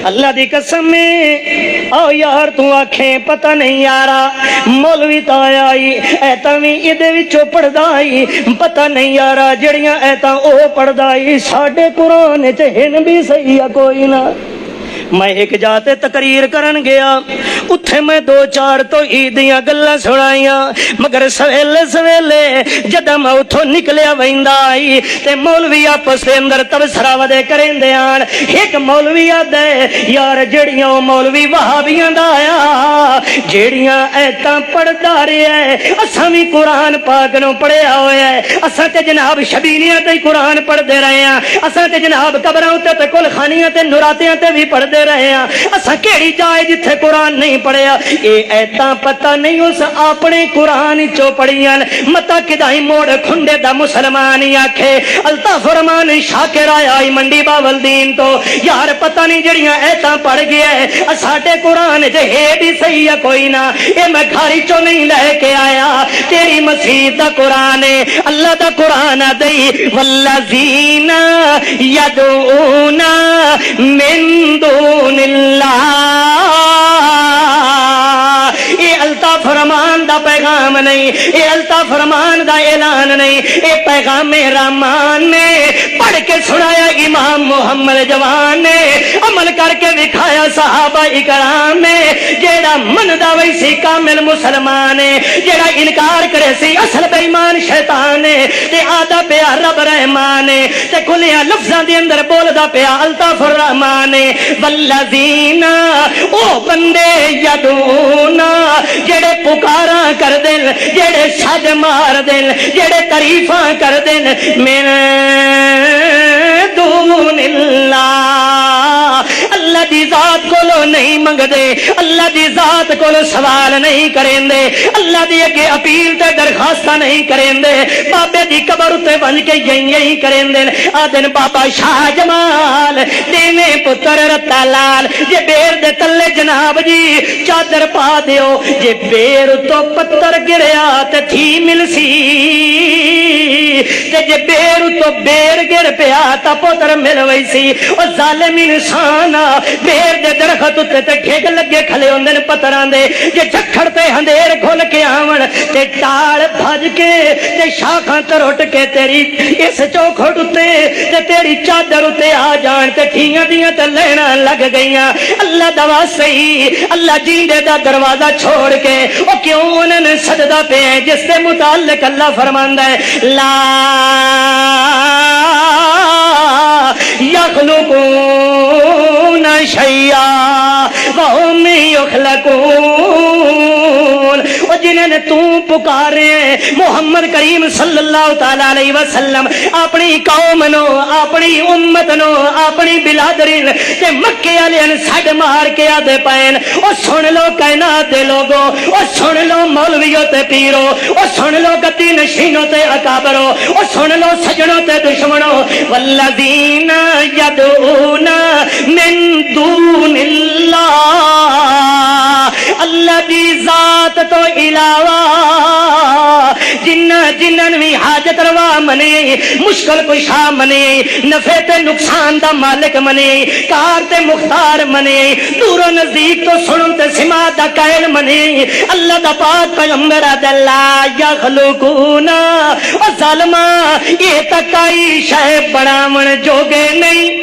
اللہ دی قسم ہے او یار تو آکھیں پتہ نہیں یارا مولوی تا آئی ایتاں وی ایدے وچوں پڑھدا آئی پتہ نہیں یارا جڑیاں ایتاں او پڑھدا آئی ساڈے قرآن وچ ہن بھی صحیح کوئی نہ۔ میں ایک جاتے تقریر کرن گیا اتھے میں دو چار تو عیدیاں گلاں سنائیاں مگر سویلے سویلے جدہ میں اتھوں نکلیا ویندا آئی تے مولوی آپس دے اندر تبصرہ ودے کریندے آن ایک مولوی آدھے یار جڑیاں مولوی وہابیاں دا آیا جڑیاں ایتاں پڑھدا رہے ہیں اساں بھی قرآن پاک نو پڑھیا ہویا ہے اساں تے جناب شبیلیاں تے قرآن پڑھ دے رہے ہیں اساں تے جناب قبراں تے کل خانیاں تے نوراتیاں تے بھی پڑھ دے رہے ہیں اساں کیڑی جائے جتھے قرآن نہیں پڑھیا اے ایتاں پتہ نہیں اس اپنے قرآن چو پڑھیاں متا کدائی موڑ کھنڈے دا مسلمان آکھے الطاف فرمان شاکر آیا منڈی باولدین تو یار پتہ نہیں جڑیاں ایتاں پڑھ گیا ہے ساڈے قرآن جے ہے بھی صحیح ہے کوئی نہ اے میں گھاری چو نہیں لے کے آیا تیری مسیح دا قرآن ہے اللہ دا قرآن دئی والذین یدعون من دون اللہ اے الطاف فرمان دا پیغام نہیں اے الطاف فرمان دا اعلان نہیں اے پیغام رحمان نے پڑھ کے سنایا امام محمد جوان نے عمل کر کے دکھایا صحابہ اکرام نے جیڑا مندا ویسی کامل مسلمان ہے جیڑا انکار کرے سی اصل بے ایمان شیطان ہے تے آدھا پیا رب رحمان ہے تے کھلیاں لفظاں دے اندر بولدا پیا الطاف الرحمان ہے والذین او بندے یدعون جڑے پکاراں کر دل جڑے چھج مار دل جڑے تعریفاں کر دل من دون اللہ اللہ دی ذات کولو نہیں منگ دے اللہ دی ذات کولو سوال نہیں کریں دے اللہ دی اگے اپیل تے درخواستہ نہیں کریں دے بابے دی قبر تے بن کے یہی کریں دے آدن بابا شاہ جمال دیوے پتر رتا لال جے بیر دے تلے جناب جی چادر پا دیو جے بیر تو پتر گریا تے تھی مل سی تے جے بیر تو بیر گر پیا تا پتر مل وئی سی او ظالم انسان بیر دے درخت تے ٹھیک لگے کھلے ہوندے پتراں دے جے جکھڑ تے ہندیر کھل کے آون تے ٹال بھج کے تے شاخاں ترٹ کے تیری اس چوکھٹ تے تیری چادر تے آ جان تے ٹھیاں دیاں تے لینا لگ گئیاں اللہ دوا صحیح اللہ جیندے دا دروازہ چھوڑ کے او کیوں انہوں نے سجدہ پہ ہیں جس سے متعلق اللہ فرماندا ہے لا یخلقون شیئا وهم یخلقون اور جنہوں نے تو پکارے ہیں محمد کریم صلی اللہ تعالی علیہ وسلم اپنی قوم نو اپنی امت نو اپنی بلادرین تے مکے والے سڈ مار کے آدھے پین اور سن لو کائنات دے لوگو اور سن لو مولویوں تے پیرو اور سن لو گدی نشینوں تے اکابرو اور سن لو سجنوں تے دشمنوں والذین یدعون من دون اللہ اللہ دی ذات تو علاوہ جنن بھی حاجت روا منے مشکل کشا منے نفع تے نقصان دا مالک منے کار تے مختار منے دور و نزدیک تو سنن تے سماعت دا قائل منے اللہ دا پاک پیغمبر لا یخلقون او ظالما یہ تکائی شے بڑاون جوگے نہیں